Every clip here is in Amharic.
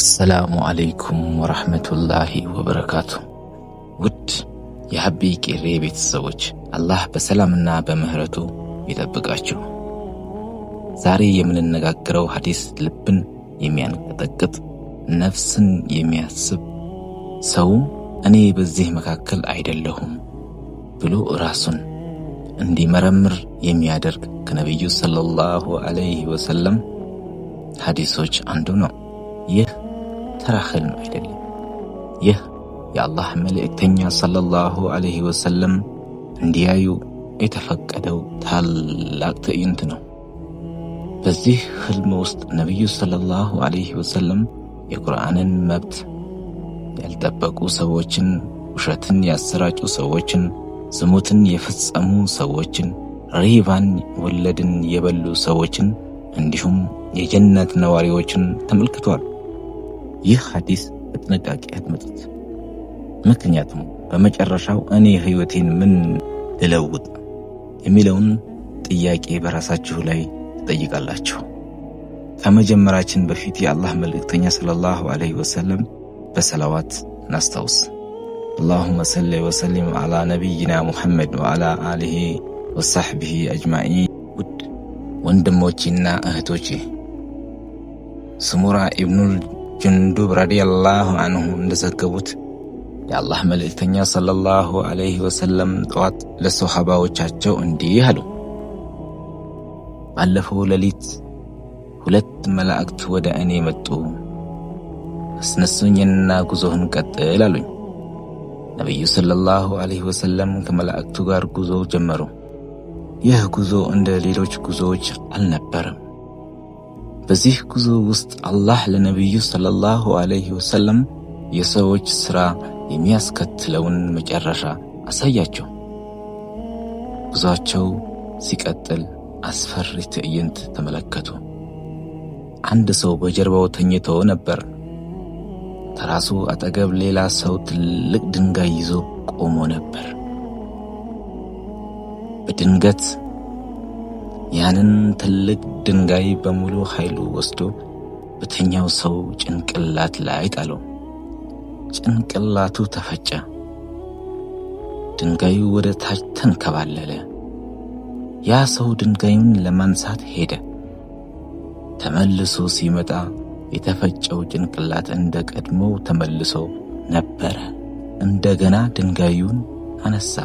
አሰላሙ አለይኩም ወራህመቱላሂ ወበረካቱ። ውድ የሀቢ ቄሬ ቤተሰቦች አላህ በሰላምና በምህረቱ ይጠብቃችሁ። ዛሬ የምንነጋገረው ሐዲስ ልብን የሚያንቀጠቅጥ ነፍስን የሚያስብ ሰው እኔ በዚህ መካከል አይደለሁም ብሎ ራሱን እንዲመረምር የሚያደርግ ከነብዩ ሰለላሁ ዐለይሂ ወሰለም ሐዲሶች አንዱ ነው። ይህ ተራ ህልም አይደለም። ይህ የአላህ መልእክተኛ ሰለላሁ ዐለይሂ ወሰለም እንዲያዩ የተፈቀደው ታላቅ ትዕይንት ነው። በዚህ ህልም ውስጥ ነብዩ ሰለላሁ ዐለይሂ ወሰለም የቁርአንን መብት ያልጠበቁ ሰዎችን፣ ውሸትን ያሰራጩ ሰዎችን፣ ዝሙትን የፈጸሙ ሰዎችን፣ ሪባን ወለድን የበሉ ሰዎችን እንዲሁም የጀነት ነዋሪዎችን ተመልክቷል። ይህ ሐዲስ በጥንቃቄ አድምጡት። ምክንያቱም በመጨረሻው እኔ ህይወቴን ምን ልለውጥ የሚለውን ጥያቄ በራሳችሁ ላይ ትጠይቃላችሁ። ከመጀመራችን በፊት የአላህ መልእክተኛ ሰለላሁ ዐለይሂ ወሰለም በሰላዋት እናስታውስ። اللهم صل وسلم على نبينا محمد وعلى آله وصحبه أجمعين። ውድ ወንድሞቼና እህቶቼ ስሙራ ኢብኑል ጁንዱብ ረዲየላሁ ዐንሁ እንደዘገቡት የአላህ መልእክተኛ ሰለላሁ ዐለይሂ ወሰለም ጠዋት ለሶሐባዎቻቸው እንዲህ አሉ። ባለፈው ሌሊት 2 መላእክት ወደ እኔ መጡ፣ አስነሱኝና ጉዞህን ቀጥል አሉኝ። ነብዩ ሰለላሁ ዐለይሂ ወሰለም ከመላእክቱ ጋር ጉዞ ጀመሩ። ይህ ጉዞ እንደ ሌሎች ጉዞዎች አልነበረም። በዚህ ጉዞ ውስጥ አላህ ለነብዩ ሰለላሁ ዐለይሂ ወሰለም የሰዎች ሥራ የሚያስከትለውን መጨረሻ አሳያቸው። ጉዞአቸው ሲቀጥል አስፈሪ ትዕይንት ተመለከቱ። አንድ ሰው በጀርባው ተኝቶ ነበር። ከራሱ አጠገብ ሌላ ሰው ትልቅ ድንጋይ ይዞ ቆሞ ነበር። በድንገት ያንን ትልቅ ድንጋይ በሙሉ ኃይሉ ወስዶ በተኛው ሰው ጭንቅላት ላይ ጣለው። ጭንቅላቱ ተፈጨ። ድንጋዩ ወደ ታች ተንከባለለ። ያ ሰው ድንጋዩን ለማንሳት ሄደ። ተመልሶ ሲመጣ የተፈጨው ጭንቅላት እንደ ቀድሞው ተመልሶ ነበረ። እንደገና ድንጋዩን አነሳ።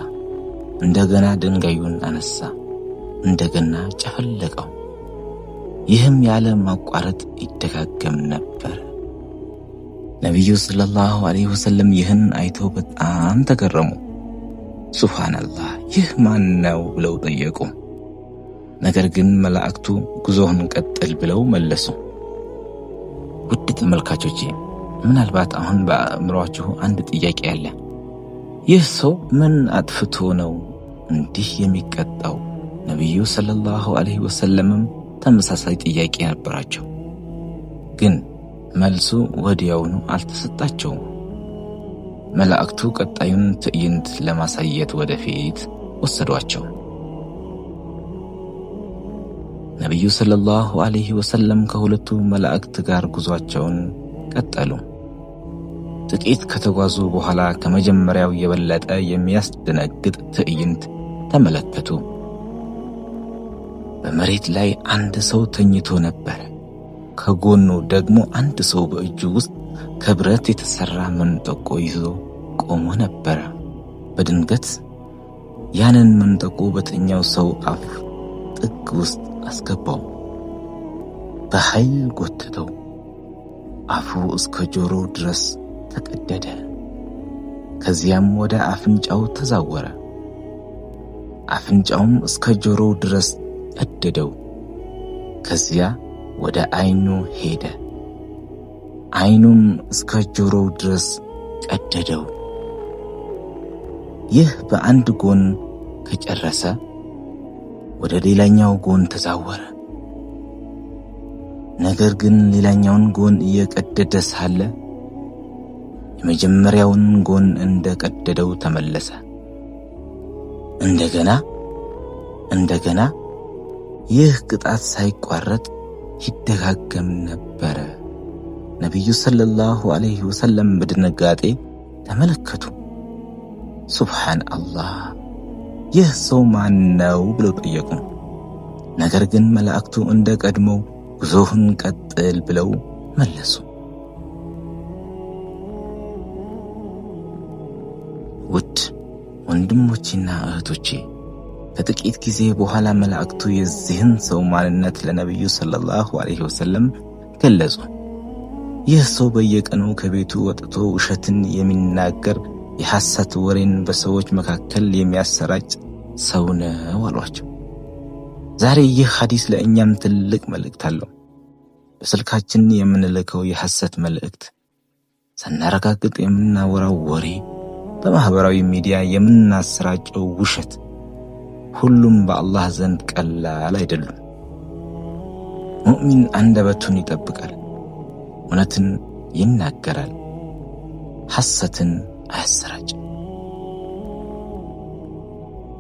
እንደገና ጨፈለቀው። ይህም ያለ ማቋረጥ ይደጋገም ነበር። ነብዩ ሰለላሁ ዐለይሂ ወሰለም ይህን አይተው በጣም ተገረሙ። ሱብሃንአላህ ይህ ማን ነው ብለው ጠየቁ። ነገር ግን መላእክቱ ጉዞህን ቀጥል ብለው መለሱ። ውድ ተመልካቾቼ ምናልባት አሁን በአእምሯችሁ አንድ ጥያቄ አለ። ይህ ሰው ምን አጥፍቶ ነው እንዲህ የሚቀጣው? ነብዩ ሰለላሁ ዐለይሂ ወሰለምም ተመሳሳይ ጥያቄ ነበራቸው። ግን መልሱ ወዲያውኑ አልተሰጣቸውም። መላእክቱ ቀጣዩን ትዕይንት ለማሳየት ወደፊት ወሰዷቸው። ነብዩ ሰለላሁ ዐለይሂ ወሰለም ከሁለቱ መላእክት ጋር ጉዟቸውን ቀጠሉ። ጥቂት ከተጓዙ በኋላ ከመጀመሪያው የበለጠ የሚያስደነግጥ ትዕይንት ተመለከቱ። በመሬት ላይ አንድ ሰው ተኝቶ ነበር። ከጎኑ ደግሞ አንድ ሰው በእጁ ውስጥ ከብረት የተሰራ መንጠቆ ይዞ ቆሞ ነበር። በድንገት ያንን መንጠቆ በተኛው ሰው አፍ ጥግ ውስጥ አስገባው። በኃይል ጎተተው። አፉ እስከ ጆሮው ድረስ ተቀደደ። ከዚያም ወደ አፍንጫው ተዛወረ። አፍንጫውም እስከ ጆሮው ድረስ ቀደደው። ከዚያ ወደ አይኑ ሄደ። አይኑም እስከ ጆሮው ድረስ ቀደደው። ይህ በአንድ ጎን ከጨረሰ ወደ ሌላኛው ጎን ተዛወረ። ነገር ግን ሌላኛውን ጎን እየቀደደ ሳለ የመጀመሪያውን ጎን እንደቀደደው ተመለሰ። እንደገና ይህ ቅጣት ሳይቋረጥ ይደጋገም ነበር። ነቢዩ ሰለላሁ ዐለይሂ ወሰለም በድንጋጤ ተመለከቱ። ሱብሓን አላህ፣ ይህ ሰው ማን ነው ብለው ጠየቁ። ነገር ግን መላእክቱ እንደ ቀድሞው ጉዞህን ቀጥል ብለው መለሱ። ውድ ወንድሞቼና እህቶቼ፣ ከጥቂት ጊዜ በኋላ መላእክቱ የዚህን ሰው ማንነት ለነቢዩ ሰለላሁ ዐለይሂ ወሰለም ገለጹ። ይህ ሰው በየቀኑ ከቤቱ ወጥቶ ውሸትን የሚናገር የሐሰት ወሬን በሰዎች መካከል የሚያሰራጭ ሰው ነው አሏቸው። ዛሬ ይህ ሐዲስ ለእኛም ትልቅ መልእክት አለው። በስልካችን የምንልከው የሐሰት መልእክት፣ ሳናረጋግጥ የምናወራው ወሬ፣ በማህበራዊ ሚዲያ የምናሰራጨው ውሸት ሁሉም በአላህ ዘንድ ቀላል አይደሉም። ሙእሚን አንደበቱን ይጠብቃል፣ እውነትን ይናገራል፣ ሐሰትን አያሰራጭም።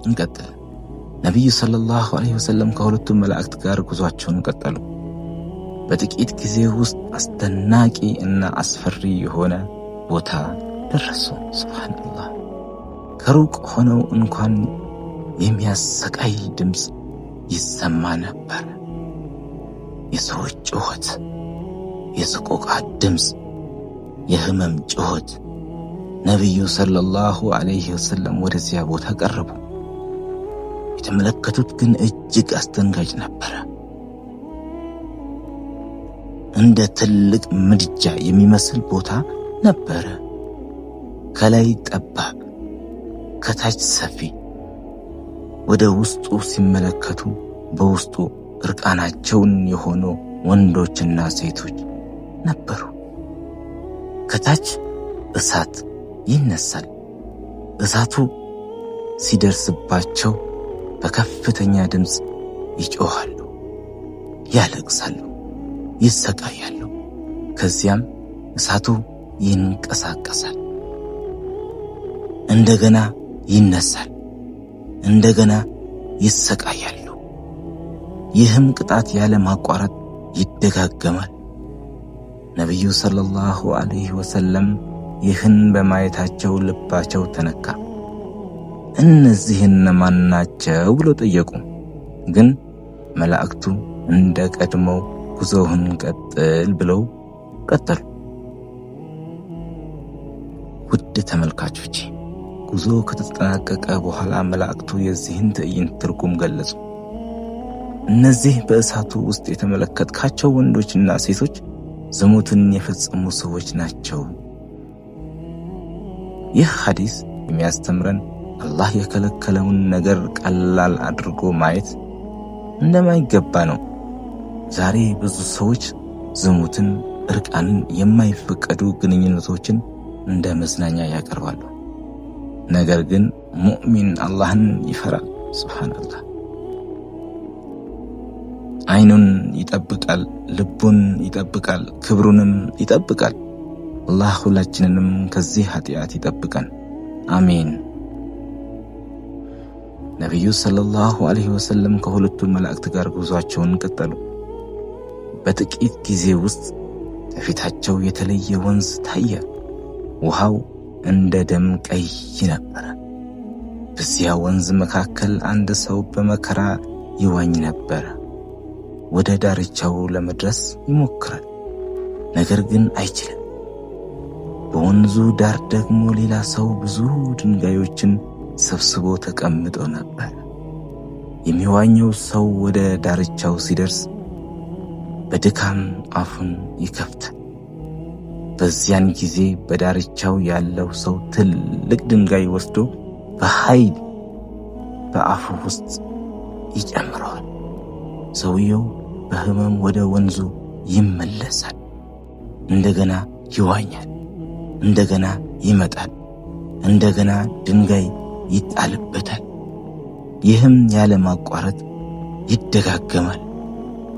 እንቀጥል። ነቢዩ ሰለላሁ ዐለይሂ ወሰለም ከሁለቱም መላእክት ጋር ጉዟቸውን ቀጠሉ። በጥቂት ጊዜ ውስጥ አስደናቂ እና አስፈሪ የሆነ ቦታ ደረሱ። ሱብሃንአላህ። ከሩቅ ሆነው እንኳን የሚያሰቃይ ድምፅ ይሰማ ነበር። የሰዎች ጩኸት፣ የሰቆቃ ድምፅ፣ የህመም ጩኸት። ነቢዩ ሰለላሁ ዐለይሂ ወሰለም ወደዚያ ቦታ ቀረቡ። የተመለከቱት ግን እጅግ አስደንጋጭ ነበረ። እንደ ትልቅ ምድጃ የሚመስል ቦታ ነበረ። ከላይ ጠባብ፣ ከታች ሰፊ። ወደ ውስጡ ሲመለከቱ በውስጡ እርቃናቸውን የሆኑ ወንዶችና ሴቶች ነበሩ። ከታች እሳት ይነሳል። እሳቱ ሲደርስባቸው በከፍተኛ ድምፅ ይጮኻሉ፣ ያለቅሳሉ፣ ይሰቃያሉ። ከዚያም እሳቱ ይንቀሳቀሳል፣ እንደገና ይነሳል፣ እንደገና ይሰቃያሉ። ይህም ቅጣት ያለ ማቋረጥ ይደጋገማል። ነቢዩ ሰለላሁ ዐለይሂ ወሰለም ይህን በማየታቸው ልባቸው ተነካ። እነዚህ እነማን ናቸው ብሎ ጠየቁ። ግን መላእክቱ እንደ ቀድሞው ጉዞህን ቀጥል ብለው ቀጠሉ። ውድ ተመልካቾቼ፣ ጉዞ ከተጠናቀቀ በኋላ መላእክቱ የዚህን ትዕይንት ትርጉም ገለጹ። እነዚህ በእሳቱ ውስጥ የተመለከትካቸው ወንዶችና ሴቶች ዝሙትን የፈጸሙ ሰዎች ናቸው። ይህ ሐዲስ የሚያስተምረን አላህ የከለከለውን ነገር ቀላል አድርጎ ማየት እንደማይገባ ነው። ዛሬ ብዙ ሰዎች ዝሙትን፣ እርቃንን፣ የማይፈቀዱ ግንኙነቶችን እንደ መዝናኛ ያቀርባሉ። ነገር ግን ሙእሚን አላህን ይፈራል። ሱብሃንአላህ። አይኑን ይጠብቃል፣ ልቡን ይጠብቃል፣ ክብሩንም ይጠብቃል። አላህ ሁላችንንም ከዚህ ኃጢአት ይጠብቀን። አሜን። ነቢዩ ሰለላሁ ዐለይሂ ወሰለም ከሁለቱም መላእክት ጋር ጉዟቸውን ቀጠሉ። በጥቂት ጊዜ ውስጥ ከፊታቸው የተለየ ወንዝ ታየ። ውሃው እንደ ደም ቀይ ነበረ። በዚያ ወንዝ መካከል አንድ ሰው በመከራ ይዋኝ ነበረ። ወደ ዳርቻው ለመድረስ ይሞክራል፣ ነገር ግን አይችልም። በወንዙ ዳር ደግሞ ሌላ ሰው ብዙ ድንጋዮችን ሰብስቦ ተቀምጦ ነበር። የሚዋኘው ሰው ወደ ዳርቻው ሲደርስ በድካም አፉን ይከፍታል። በዚያን ጊዜ በዳርቻው ያለው ሰው ትልቅ ድንጋይ ወስዶ በኃይል በአፉ ውስጥ ይጨምረዋል። ሰውየው በህመም ወደ ወንዙ ይመለሳል። እንደገና ይዋኛል፣ እንደገና ይመጣል፣ እንደገና ድንጋይ ይጣልበታል። ይህም ያለ ማቋረጥ ይደጋገማል።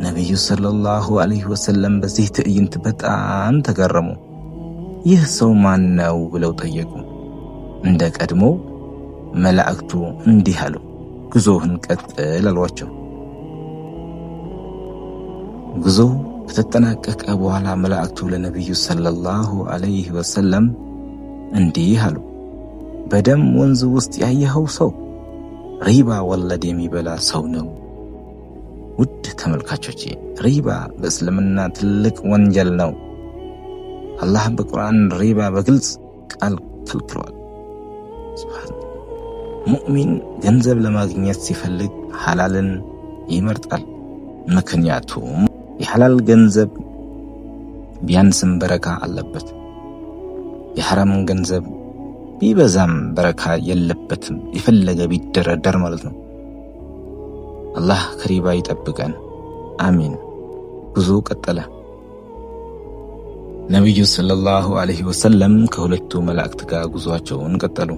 ነቢዩ ሰለላሁ ዐለይሂ ወሰለም በዚህ ትዕይንት በጣም ተገረሙ። ይህ ሰው ማን ነው ብለው ጠየቁ። እንደ ቀድሞ መላእክቱ እንዲህ አሉ፣ ጉዞህን ቀጥል አሏቸው። ጉዞው ከተጠናቀቀ በኋላ መላእክቱ ለነብዩ ሰለላሁ ዐለይሂ ወሰለም እንዲህ አሉ። በደም ወንዝ ውስጥ ያየኸው ሰው ሪባ ወለድ የሚበላ ሰው ነው። ውድ ተመልካቾቼ፣ ሪባ በእስልምና ትልቅ ወንጀል ነው። አላህ በቁርአን ሪባ በግልጽ ቃል ከልክሏል። ሱብሃንአላህ። ሙእሚን ገንዘብ ለማግኘት ሲፈልግ ሐላልን ይመርጣል። ምክንያቱም የሐላል ገንዘብ ቢያንስም በረካ አለበት፣ የሐራም ገንዘብ ቢበዛም በረካ የለበትም፣ የፈለገ ቢደረደር ማለት ነው። አላህ ከሪባ ይጠብቀን፣ አሚን። ጉዞ ቀጠለ። ነብዩ ሰለላሁ ዐለይሂ ወሰለም ከሁለቱ መላእክት ጋር ጉዟቸውን ቀጠሉ።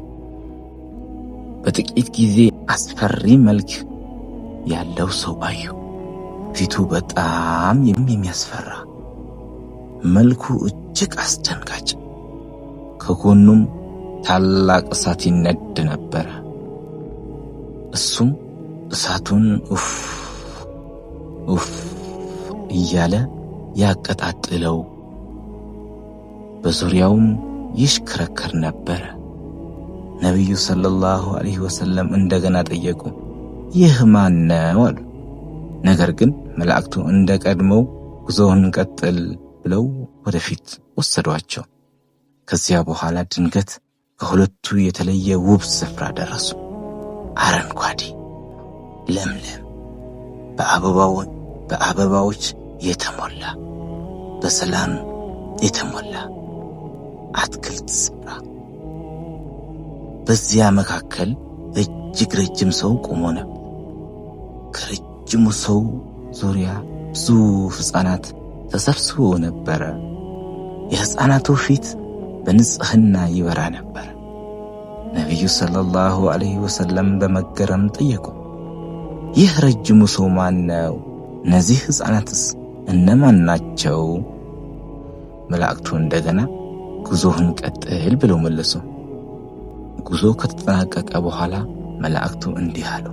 በጥቂት ጊዜ አስፈሪ መልክ ያለው ሰው አዩ። ፊቱ በጣም የሚያስፈራ፣ መልኩ እጅግ አስደንጋጭ፣ ከጎኑም ታላቅ እሳት ይነድ ነበረ። እሱም እሳቱን ኡፍ ኡፍ እያለ ያቀጣጥለው፣ በዙሪያውም ይሽከረከር ነበረ። ነብዩ ሰለላሁ ዐለይሂ ወሰለም እንደገና ጠየቁ፣ ይህ ማን ነው አሉ። ነገር ግን መላእክቱ እንደ ቀድሞው ጉዞውን ቀጥል ብለው ወደፊት ወሰዷቸው። ከዚያ በኋላ ድንገት ከሁለቱ የተለየ ውብ ስፍራ ደረሱ። አረንጓዴ፣ ለምለም፣ በአበባዎች የተሞላ፣ በሰላም የተሞላ አትክልት ስፍራ። በዚያ መካከል እጅግ ረጅም ሰው ቆሞ ነበር። ከረጅሙ ሰው ዙሪያ ብዙ ሕፃናት ተሰብስበው ነበረ። የሕፃናቱ ፊት በንጽህና ይበራ ነበር። ነብዩ ሰለላሁ ዐለይሂ ወሰለም በመገረም ጠየቁ፣ ይህ ረጅሙ ሰው ማን ነው? እነዚህ ሕፃናትስ እነማን ናቸው? መላእክቱ እንደገና ጉዞህን ቀጥል ብለው መለሱ። ጉዞ ከተጠናቀቀ በኋላ መላእክቱ እንዲህ አሉ፣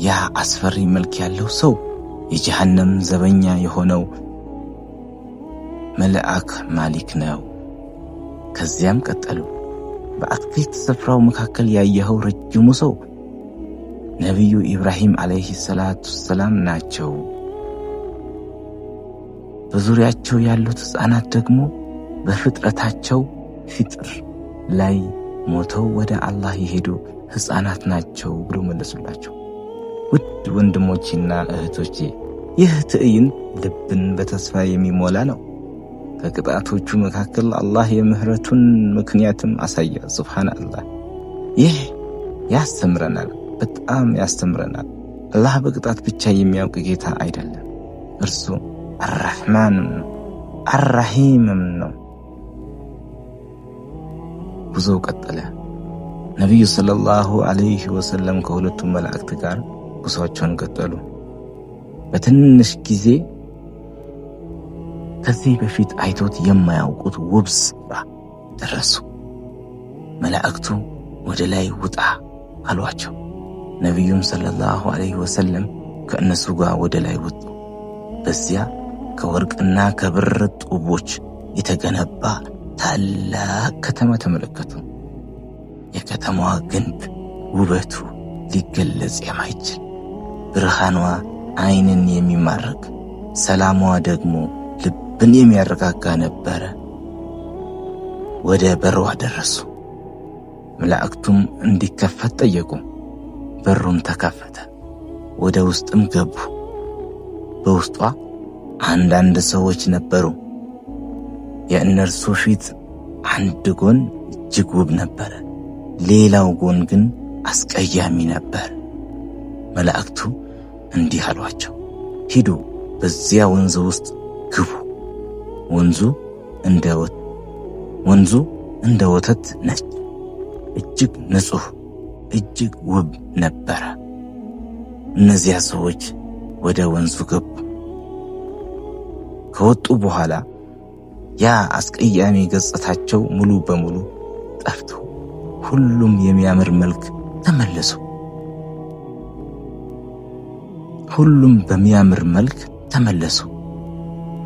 ያ አስፈሪ መልክ ያለው ሰው የጀሃነም ዘበኛ የሆነው መልአክ ማሊክ ነው። ከዚያም ቀጠሉ፣ በአትክልት ስፍራው መካከል ያየኸው ረጅሙ ሰው ነቢዩ ኢብራሂም ዐለይሂ ሰላቱ ሰላም ናቸው። በዙሪያቸው ያሉት ሕፃናት ደግሞ በፍጥረታቸው ፊጥር ላይ ሞተው ወደ አላህ የሄዱ ሕፃናት ናቸው ብሎ መለሱላቸው። ውድ ወንድሞቼና እህቶቼ፣ ይህ ትዕይንት ልብን በተስፋ የሚሞላ ነው። ከቅጣቶቹ መካከል አላህ የምህረቱን ምክንያትም አሳየ። ሱብሃንአላህ። ይህ ያስተምረናል፣ በጣም ያስተምረናል። አላህ በቅጣት ብቻ የሚያውቅ ጌታ አይደለም። እርሱ አርራህማንም ነው፣ አርራሂምም ነው። ጉዞ ቀጠለ። ነቢዩ ሰለላሁ ዐለይሂ ወሰለም ከሁለቱም መላእክት ጋር ጉዞአቸውን ቀጠሉ። በትንሽ ጊዜ ከዚህ በፊት አይቶት የማያውቁት ውብ ስፍራ ደረሱ። መላእክቱ ወደ ላይ ውጣ አሏቸው። ነቢዩም ሰለላሁ ዐለይሂ ወሰለም ከእነሱ ጋር ወደ ላይ ወጡ። በዚያ ከወርቅና ከብር ጡቦች የተገነባ ታላቅ ከተማ ተመለከቱ። የከተማዋ ግንብ ውበቱ ሊገለጽ የማይችል፣ ብርሃኗ ዓይንን የሚማርክ፣ ሰላሟ ደግሞ ልብን የሚያረጋጋ ነበረ። ወደ በሯ ደረሱ። መላእክቱም እንዲከፈት ጠየቁ። በሩም ተከፈተ። ወደ ውስጥም ገቡ። በውስጧ አንዳንድ ሰዎች ነበሩ። የእነርሱ ፊት አንድ ጎን እጅግ ውብ ነበረ፣ ሌላው ጎን ግን አስቀያሚ ነበር። መላእክቱ እንዲህ አሏቸው፣ ሂዱ፣ በዚያ ወንዝ ውስጥ ግቡ። ወንዙ እንደ ወተት ነጭ፣ እጅግ ንጹሕ፣ እጅግ ውብ ነበረ። እነዚያ ሰዎች ወደ ወንዙ ገቡ። ከወጡ በኋላ ያ አስቀያሚ ገጽታቸው ሙሉ በሙሉ ጠፍቶ ሁሉም የሚያምር መልክ ተመለሱ። ሁሉም በሚያምር መልክ ተመለሱ።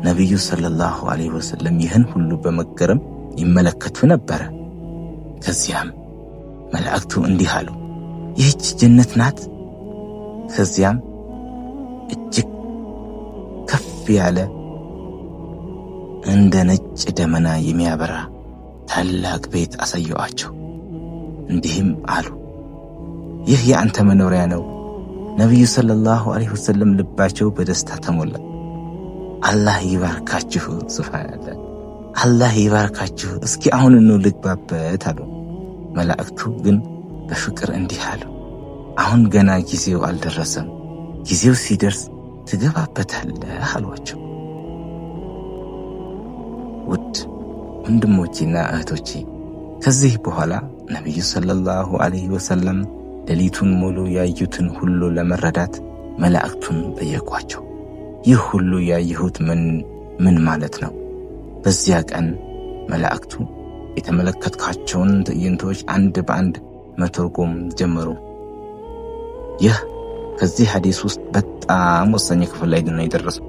ነቢዩ ሰለላሁ ዐለይሂ ወሰለም ይህን ሁሉ በመገረም ይመለከቱ ነበረ። ከዚያም መላእክቱ እንዲህ አሉ፣ ይህች ጀነት ናት? ከዚያም እጅግ ከፍ ያለ እንደ ነጭ ደመና የሚያበራ ታላቅ ቤት አሳየዋቸው። እንዲህም አሉ፣ ይህ የአንተ መኖሪያ ነው። ነቢዩ ሰለላሁ ዐለይሂ ወሰለም ልባቸው በደስታ ተሞላ። አላህ ይባርካችሁ፣ ሱብሃንአላህ፣ አላህ ይባርካችሁ፣ እስኪ አሁን ልግባበት አሉ። መላእክቱ ግን በፍቅር እንዲህ አሉ፣ አሁን ገና ጊዜው አልደረሰም፣ ጊዜው ሲደርስ ትገባበታለህ አሏቸው። ውድ ወንድሞቼና እህቶቼ ከዚህ በኋላ ነቢዩ ሰለላሁ ዐለይሂ ወሰለም ሌሊቱን ሙሉ ያዩትን ሁሉ ለመረዳት መላእክቱን ጠየቋቸው። ይህ ሁሉ ያየሁት ምን ማለት ነው? በዚያ ቀን መላእክቱ የተመለከትካቸውን ትዕይንቶች አንድ በአንድ መተርጎም ጀመሩ። ይህ ከዚህ ሐዲስ ውስጥ በጣም ወሳኝ ክፍል ላይ ነው የደረሰው።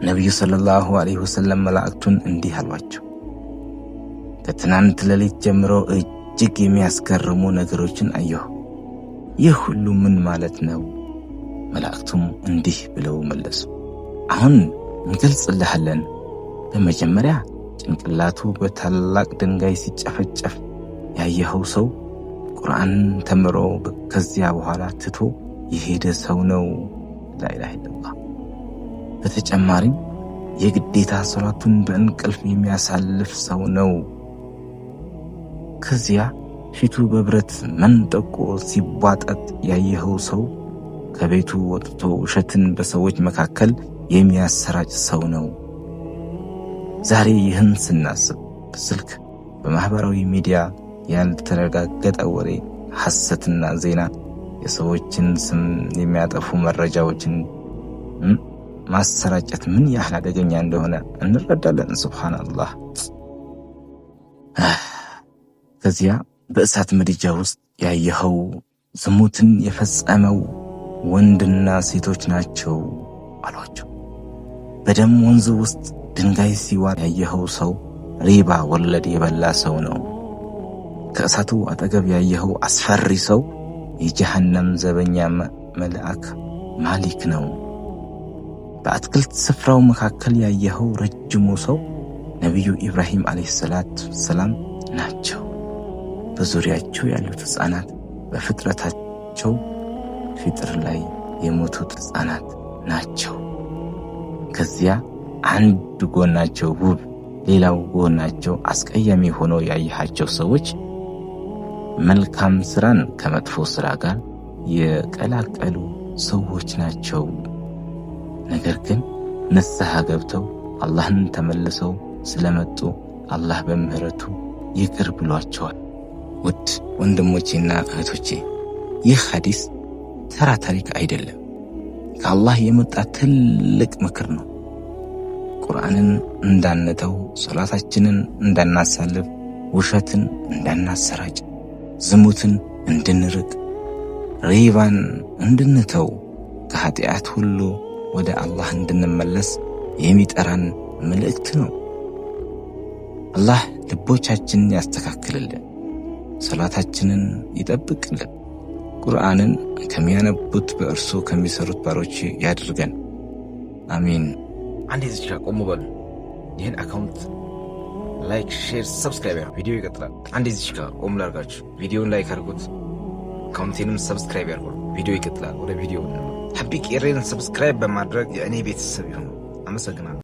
ነቢዩ ሰለላሁ ዐለይሂ ወሰለም መላእክቱን እንዲህ አሏቸው፣ ከትናንት ሌሊት ጀምሮ እጅግ የሚያስገርሙ ነገሮችን አየሁ። ይህ ሁሉ ምን ማለት ነው? መላእክቱም እንዲህ ብለው መለሱ፣ አሁን እንገልጽልሃለን። በመጀመሪያ ጭንቅላቱ በታላቅ ድንጋይ ሲጨፈጨፍ ያየኸው ሰው ቁርአን ተምሮ ከዚያ በኋላ ትቶ የሄደ ሰው ነው። ላኢላሃ ኢለላህ። በተጨማሪም የግዴታ ሶላቱን በእንቅልፍ የሚያሳልፍ ሰው ነው። ከዚያ ፊቱ በብረት መንጠቆ ሲቧጠጥ ያየኸው ሰው ከቤቱ ወጥቶ ውሸትን በሰዎች መካከል የሚያሰራጭ ሰው ነው። ዛሬ ይህን ስናስብ በስልክ በማህበራዊ ሚዲያ ያልተረጋገጠ ወሬ፣ ሐሰትና ዜና፣ የሰዎችን ስም የሚያጠፉ መረጃዎችን ማሰራጨት ምን ያህል አደገኛ እንደሆነ እንረዳለን። ሱብሃንአላህ። ከዚያ በእሳት ምድጃ ውስጥ ያየኸው ዝሙትን የፈጸመው ወንድና ሴቶች ናቸው አሏቸው። በደም ወንዝ ውስጥ ድንጋይ ሲዋጥ ያየኸው ሰው ሪባ ወለድ የበላ ሰው ነው። ከእሳቱ አጠገብ ያየኸው አስፈሪ ሰው የጀሃነም ዘበኛ መልአክ ማሊክ ነው። በአትክልት ስፍራው መካከል ያየኸው ረጅሙ ሰው ነቢዩ ኢብራሂም ዓለይሂ ሰላቱ ሰላም ናቸው። በዙሪያቸው ያሉት ሕፃናት በፍጥረታቸው ፊጥር ላይ የሞቱት ሕፃናት ናቸው። ከዚያ አንድ ጎናቸው ውብ፣ ሌላው ጎናቸው አስቀያሚ ሆኖ ያየሃቸው ሰዎች መልካም ስራን ከመጥፎ ስራ ጋር የቀላቀሉ ሰዎች ናቸው። ነገር ግን ንስሐ ገብተው አላህን ተመልሰው ስለመጡ አላህ በምህረቱ ይቅር ብሏቸዋል። ውድ ወንድሞቼና እህቶቼ ይህ ሐዲስ ተራ ታሪክ አይደለም፣ ከአላህ የመጣ ትልቅ ምክር ነው። ቁርአንን እንዳንተው፣ ሶላታችንን እንዳናሳልፍ፣ ውሸትን እንዳናሰራጭ፣ ዝሙትን እንድንርቅ፣ ሪባን እንድንተው፣ ከኃጢአት ሁሉ ወደ አላህ እንድንመለስ የሚጠራን መልእክት ነው። አላህ ልቦቻችንን ያስተካክልልን፣ ሶላታችንን ይጠብቅልን፣ ቁርአንን ከሚያነቡት በእርሱ ከሚሰሩት ባሮች ያድርገን። አሚን። አንዴ እዚህ ጋር ቆሙ በሉ። ይህን አካውንት ላይክ፣ ሼር፣ ሰብስክራይብ። ቪዲዮ ይቀጥላል። አንዴ እዚህ ጋር ቆሙ ላርጋችሁ። ቪዲዮን ላይክ አድርጉት፣ አካውንቴንም ሰብስክራይብ ያድርጉ። ቪዲዮ ይቀጥላል። ወደ ቪዲዮ ሀቢቅ ኤሬን ሰብስክራይብ በማድረግ የእኔ ቤተሰብ ይሁኑ። አመሰግናለሁ።